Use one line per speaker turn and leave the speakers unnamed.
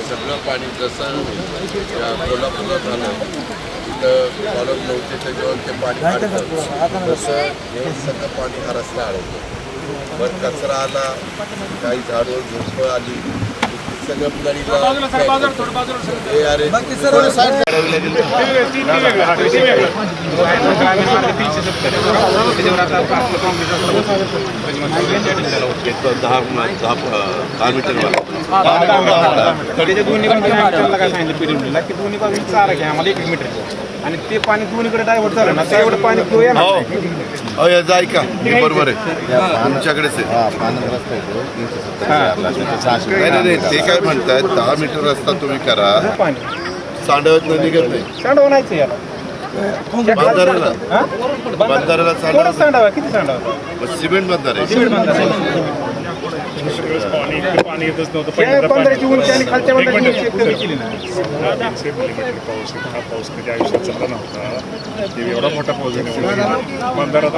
सगळं पाणी जसं कोल्हापूरला झालं तिथं कॉलम नव्हते जेव्हा ते पाणी आलं तसं हे सगळं पाणी हा रस्ता अडवतं. वर कचरा आला, काही झाडं झुडपं आली, सगळं
आणि ते पाणी दोन्हीकडे डायव्हर्ट झालं ना ते एवढं पाणी फ्लो येणार
जाय का बरोबर आहे आमच्याकडेच आहे. नाही ते काय म्हणतात 10 मीटर रस्ता तुम्ही करा, सांडवत निघत नाही.
सांडव नाहीच याला
बंधाऱ्याला
सांडावा किती सांडावा
सिमेंट बंधारे सिमेंट
पाणी येतच नव्हतं.
15ची उंची आणि खालच्या केली ना.
पाऊस हा पाऊस कधी आयुष्यात झाला नव्हता. एवढा मोठा पाऊस बंधारा